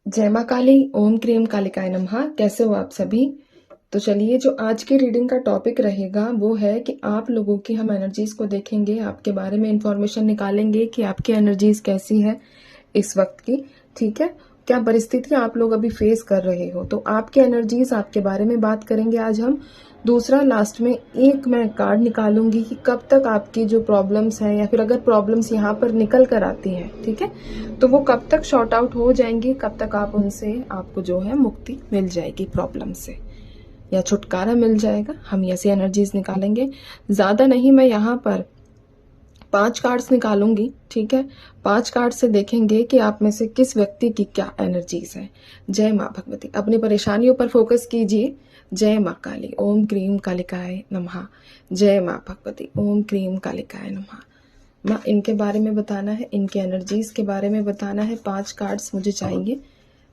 जय माँ काली। ओम क्रीम कालिकाय नमः। कैसे हो आप सभी? तो चलिए, जो आज की रीडिंग का टॉपिक रहेगा वो है कि आप लोगों की हम एनर्जीज को देखेंगे, आपके बारे में इंफॉर्मेशन निकालेंगे कि आपकी एनर्जीज कैसी है इस वक्त की। ठीक है, क्या परिस्थितियां आप लोग अभी फेस कर रहे हो, तो आपकी एनर्जीज, आपके बारे में बात करेंगे आज हम। दूसरा, लास्ट में एक मैं कार्ड निकालूंगी कि कब तक आपकी जो प्रॉब्लम्स हैं, या फिर अगर प्रॉब्लम्स यहाँ पर निकल कर आती हैं, ठीक है, तो वो कब तक शॉर्ट आउट हो जाएंगी, कब तक आप उनसे, आपको जो है मुक्ति मिल जाएगी प्रॉब्लम से, या छुटकारा मिल जाएगा। हम ऐसी एनर्जीज निकालेंगे। ज्यादा नहीं, मैं यहाँ पर 5 कार्ड्स निकालूंगी। ठीक है, 5 कार्ड से देखेंगे कि आप में से किस व्यक्ति की क्या एनर्जीज है। जय माँ भगवती। अपनी परेशानियों पर फोकस कीजिए। जय माँ काली। ओम क्रीम कालिकाय नमः। जय माँ भगवती। ओम क्रीम कालिकाय नमः। माँ, इनके बारे में बताना है, इनके एनर्जीज के बारे में बताना है। 5 कार्ड्स मुझे चाहिए।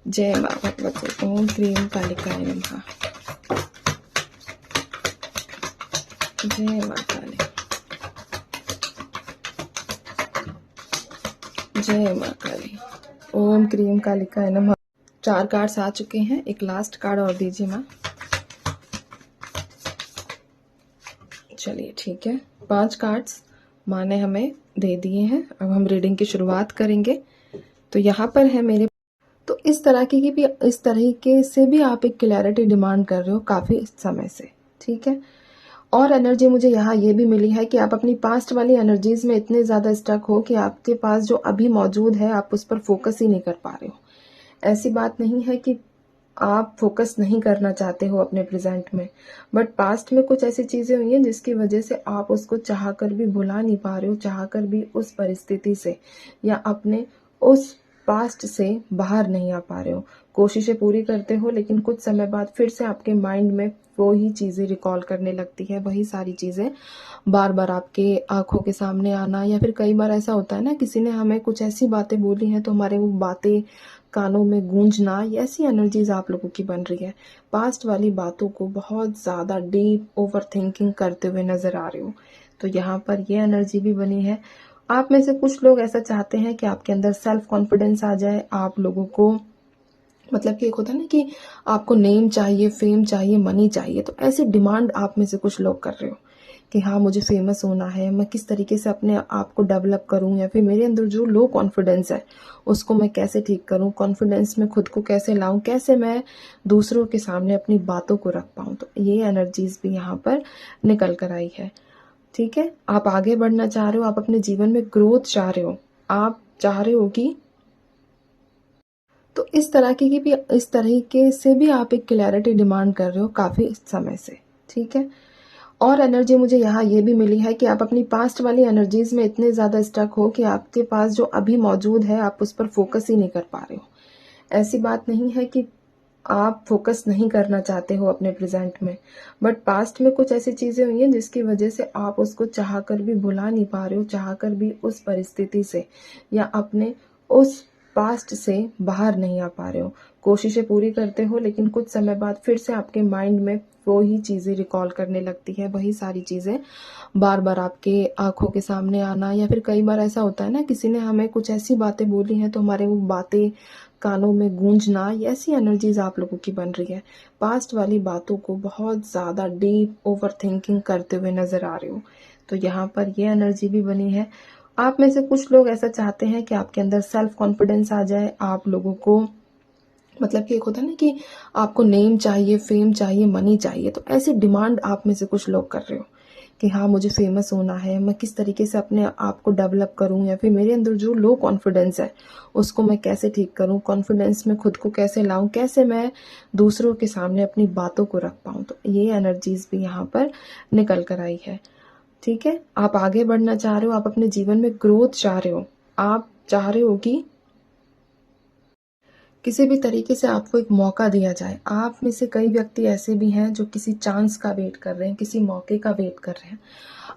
जय माँ भगवती। ओम क्रीम कालिकाय नमः। जय माँ काली। जय माँ काली। ओम क्रीम कालिकाय नमः। 4 कार्ड्स आ चुके हैं, एक लास्ट कार्ड और दीजिए माँ। चलिए ठीक है, 5 कार्ड्स माँ ने हमें दे दिए हैं। अब हम रीडिंग की शुरुआत करेंगे। तो यहाँ पर है मेरे, तो इस तरह की भी, इस तरीके से भी आप एक क्लैरिटी डिमांड कर रहे हो काफी समय से। ठीक है, और एनर्जी मुझे यहाँ ये भी मिली है कि आप अपनी पास्ट वाली एनर्जीज में इतने ज्यादा स्टक हो कि आपके पास जो अभी मौजूद है आप उस पर फोकस ही नहीं कर पा रहे हो। ऐसी बात नहीं है कि आप फोकस नहीं करना चाहते हो अपने प्रेजेंट में, बट पास्ट में कुछ ऐसी चीजें हुई हैं जिसकी वजह से आप उसको चाहकर भी भुला नहीं पा रहे हो, चाहकर भी उस परिस्थिति से या अपने उस पास्ट से बाहर नहीं आ पा रहे हो। कोशिशें पूरी करते हो, लेकिन कुछ समय बाद फिर से आपके माइंड में वो ही चीजें रिकॉल करने लगती है, वही सारी चीजें बार बार आपके आंखों के सामने आना। या फिर कई बार ऐसा होता है ना, किसी ने हमें कुछ ऐसी बातें बोली हैं तो हमारे वो बातें कानों में गूंजना, ये ऐसी एनर्जीज आप लोगों की बन रही है। पास्ट वाली बातों को बहुत ज्यादा डीप ओवर थिंकिंग करते हुए नजर आ रहे हो, तो यहाँ पर ये एनर्जी भी बनी है। आप में से कुछ लोग ऐसा चाहते हैं कि आपके अंदर सेल्फ कॉन्फिडेंस आ जाए। आप लोगों को, मतलब कि एक होता है ना कि आपको नेम चाहिए, फेम चाहिए, मनी चाहिए, तो ऐसी डिमांड आप में से कुछ लोग कर रहे हो कि हाँ, मुझे फेमस होना है, मैं किस तरीके से अपने आप को डेवलप करूं, या फिर मेरे अंदर जो लो कॉन्फिडेंस है उसको मैं कैसे ठीक करूं, कॉन्फिडेंस में खुद को कैसे लाऊं, कैसे मैं दूसरों के सामने अपनी बातों को रख पाऊं। तो ये एनर्जीज भी यहाँ पर निकल कर आई है। ठीक है, आप आगे बढ़ना चाह रहे हो, आप अपने जीवन में ग्रोथ चाह रहे हो, आप चाह रहे हो कि, तो इस तरह की भी, इस तरीके से भी आप एक क्लैरिटी डिमांड कर रहे हो काफी समय से। ठीक है, और एनर्जी मुझे यहाँ ये भी मिली है कि आप अपनी पास्ट वाली एनर्जीज में इतने ज्यादा स्टक हो कि आपके पास जो अभी मौजूद है आप उस पर फोकस ही नहीं कर पा रहे हो। ऐसी बात नहीं है कि आप फोकस नहीं करना चाहते हो अपने प्रेजेंट में, बट पास्ट में कुछ ऐसी चीजें हुई हैं जिसकी वजह से आप उसको चाहकर भी भुला नहीं पा रहे हो, चाहकर भी उस परिस्थिति से या अपने उस पास्ट से बाहर नहीं आ पा रहे हो। कोशिशें पूरी करते हो, लेकिन कुछ समय बाद फिर से आपके माइंड में वो ही चीजें रिकॉल करने लगती है, वही सारी चीजें बार बार आपके आंखों के सामने आना। या फिर कई बार ऐसा होता है ना, किसी ने हमें कुछ ऐसी बातें बोली हैं तो हमारे वो बातें कानों में गूंजना, ये ऐसी एनर्जीज आप लोगों की बन रही है। पास्ट वाली बातों को बहुत ज्यादा डीप ओवर थिंकिंग करते हुए नजर आ रहे हो, तो यहाँ पर ये एनर्जी भी बनी है। आप में से कुछ लोग ऐसा चाहते हैं कि आपके अंदर सेल्फ कॉन्फिडेंस आ जाए। आप लोगों को, मतलब कि एक होता है ना कि आपको नेम चाहिए, फेम चाहिए, मनी चाहिए, तो ऐसी डिमांड आप में से कुछ लोग कर रहे हो कि हाँ, मुझे फेमस होना है, मैं किस तरीके से अपने आप को डेवलप करूं, या फिर मेरे अंदर जो लो कॉन्फिडेंस है उसको मैं कैसे ठीक करूं, कॉन्फिडेंस में खुद को कैसे लाऊं, कैसे मैं दूसरों के सामने अपनी बातों को रख पाऊं। तो ये एनर्जीज भी यहाँ पर निकल कर आई है। ठीक है, आप आगे बढ़ना चाह रहे हो, आप अपने जीवन में ग्रोथ चाह रहे हो, आप चाह रहे हो कि किसी भी तरीके से आपको एक मौका दिया जाए। आप में से कई व्यक्ति ऐसे भी हैं जो किसी चांस का वेट कर रहे हैं, किसी मौके का वेट कर रहे हैं।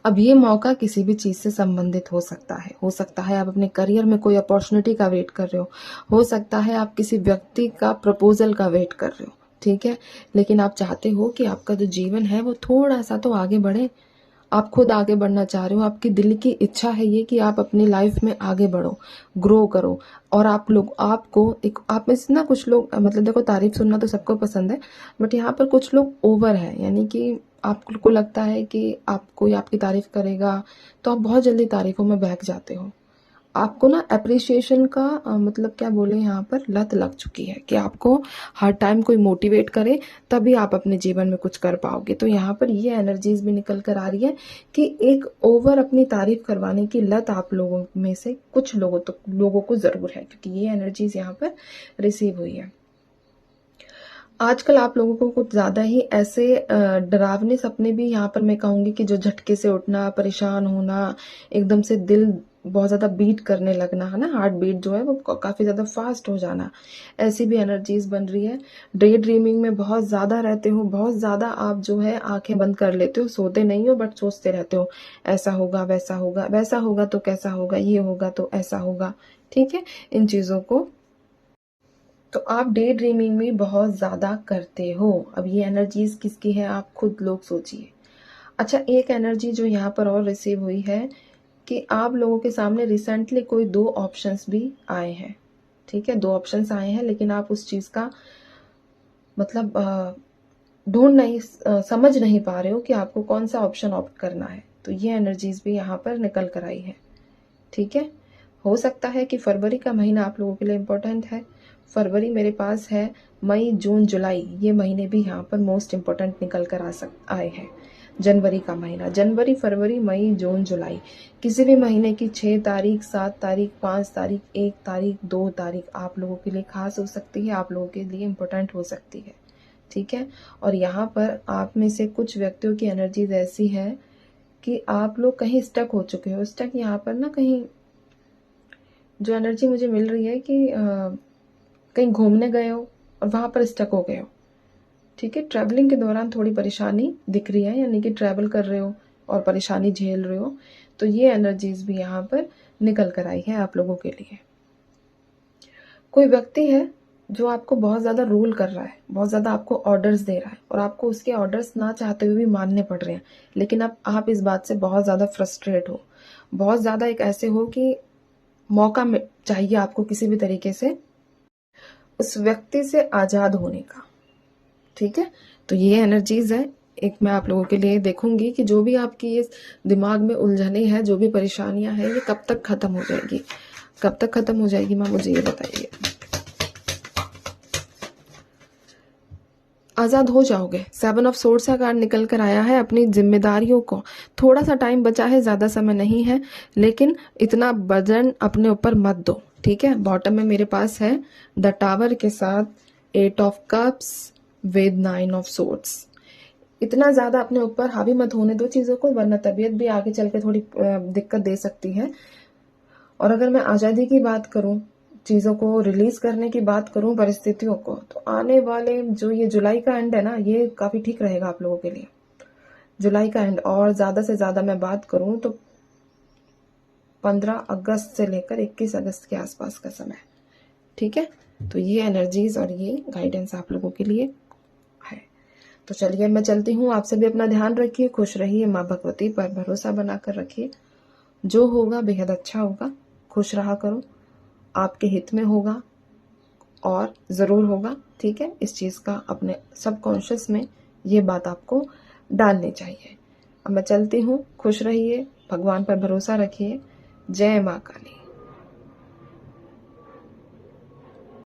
अब ये मौका किसी भी चीज से संबंधित हो सकता है। हो सकता है आप अपने करियर में कोई अपॉर्चुनिटी का वेट कर रहे हो सकता है आप किसी व्यक्ति का प्रपोजल का वेट कर रहे हो। ठीक है, लेकिन आप चाहते हो कि आपका जो जीवन है वो थोड़ा सा तो आगे बढ़े, आप खुद आगे बढ़ना चाह रहे हो, आपकी दिल की इच्छा है ये कि आप अपनी लाइफ में आगे बढ़ो, ग्रो करो। और आप लोग आपको एक आप में से ना कुछ लोग मतलब देखो, तारीफ सुनना तो सबको पसंद है, बट यहाँ पर कुछ लोग ओवर है, यानी कि आपको लगता है कि आप कोई आपकी तारीफ करेगा तो आप बहुत जल्दी तारीफों में बहक जाते हो। आपको ना अप्रिसिएशन का मतलब क्या बोले, यहाँ पर लत लग चुकी है कि आपको हर टाइम कोई मोटिवेट करे तभी आप अपने जीवन में कुछ कर पाओगे। तो यहाँ पर ये एनर्जीज भी निकल कर आ रही है कि एक ओवर अपनी तारीफ करवाने की लत आप लोगों में से कुछ लोगों को जरूर है, क्योंकि ये एनर्जीज यहाँ पर रिसीव हुई है। आजकल आप लोगों को कुछ ज्यादा ही ऐसे डरावने सपने भी यहाँ पर मैं कहूंगी कि जो झटके से उठना, परेशान होना, एकदम से दिल बहुत ज्यादा बीट करने लगना, है ना, हार्ट बीट जो है वो काफी ज्यादा फास्ट हो जाना, ऐसी भी एनर्जीज बन रही है। डे ड्रीमिंग में बहुत ज्यादा रहते हो, बहुत ज्यादा आप जो है आंखें बंद कर लेते हो, सोते नहीं हो बट सोचते रहते हो, ऐसा होगा, वैसा होगा, वैसा होगा तो कैसा होगा, ये होगा तो ऐसा होगा। ठीक है, इन चीजों को तो आप डे ड्रीमिंग में बहुत ज्यादा करते हो। अब ये एनर्जीज किसकी है, आप खुद लोग सोचिए। अच्छा, एक एनर्जी जो यहाँ पर और रिसीव हुई है कि आप लोगों के सामने रिसेंटली कोई दो ऑप्शंस भी आए हैं। ठीक है, दो ऑप्शंस आए हैं, लेकिन आप उस चीज का मतलब समझ नहीं पा रहे हो कि आपको कौन सा ऑप्शन ऑप्ट करना है। तो ये एनर्जीज भी यहाँ पर निकल कर आई है। ठीक है, हो सकता है कि फरवरी का महीना आप लोगों के लिए इम्पोर्टेंट है। फरवरी मेरे पास है, मई, जून, जुलाई, ये महीने भी यहाँ पर मोस्ट इम्पोर्टेंट निकल कर आए हैं। जनवरी का महीना, जनवरी, फरवरी, मई, जून, जुलाई, किसी भी महीने की 6 तारीख, 7 तारीख, 5 तारीख, 1 तारीख, 2 तारीख आप लोगों के लिए खास हो सकती है, आप लोगों के लिए इम्पोर्टेंट हो सकती है। ठीक है, और यहाँ पर आप में से कुछ व्यक्तियों की एनर्जीज ऐसी है कि आप लोग कहीं स्टक हो चुके हो। स्टक यहाँ पर ना कहीं जो एनर्जी मुझे मिल रही है कि कहीं घूमने गए हो और वहां पर स्टक हो गए हो। ठीक है, ट्रैवलिंग के दौरान थोड़ी परेशानी दिख रही है, यानी कि ट्रैवल कर रहे हो और परेशानी झेल रहे हो। तो ये एनर्जीज भी यहाँ पर निकल कर आई है आप लोगों के लिए। कोई व्यक्ति है जो आपको बहुत ज्यादा रूल कर रहा है, बहुत ज्यादा आपको ऑर्डर्स दे रहा है और आपको उसके ऑर्डर्स ना चाहते हुए भी मानने पड़ रहे हैं, लेकिन अब आप इस बात से बहुत ज्यादा फ्रस्ट्रेट हो, बहुत ज्यादा एक ऐसे हो कि मौका चाहिए आपको किसी भी तरीके से उस व्यक्ति से आजाद होने का। ठीक है, तो ये एनर्जीज है। एक मैं आप लोगों के लिए देखूंगी कि जो भी आपकी ये दिमाग में उलझने हैं, जो भी परेशानियां हैं, ये कब तक खत्म हो जाएगी, कब तक खत्म हो जाएगी माँ, मुझे ये बताइए। आजाद हो जाओगे। 7 ऑफ सोर्ड्स का कार्ड निकल कर आया है। अपनी जिम्मेदारियों को, थोड़ा सा टाइम बचा है, ज्यादा समय नहीं है, लेकिन इतना वजन अपने ऊपर मत दो। ठीक है, बॉटम में मेरे पास है द टावर के साथ 8 of cups with 9 of swords. इतना ज्यादा अपने ऊपर हावी मत होने दो चीजों को, वरना तबीयत भी आगे चल के थोड़ी दिक्कत दे सकती है। और अगर मैं आजादी की बात करूं, चीजों को रिलीज करने की बात करूं, परिस्थितियों को, तो आने वाले जो ये जुलाई का एंड है ना, ये काफी ठीक रहेगा आप लोगों के लिए। जुलाई का एंड, और ज्यादा से ज्यादा मैं बात करूं तो 15 अगस्त से लेकर 21 अगस्त के आसपास का समय। ठीक है, तो ये एनर्जीज और ये गाइडेंस आप लोगों के लिए है। तो चलिए मैं चलती हूँ, आप सभी अपना ध्यान रखिए, खुश रहिए, माँ भगवती पर भरोसा बनाकर रखिए। जो होगा बेहद अच्छा होगा, खुश रहा करो, आपके हित में होगा और जरूर होगा। ठीक है, इस चीज का अपने सबकॉन्शियस में ये बात आपको डालनी चाहिए। अब मैं चलती हूँ, खुश रहिए, भगवान पर भरोसा रखिए। जय माँ काली।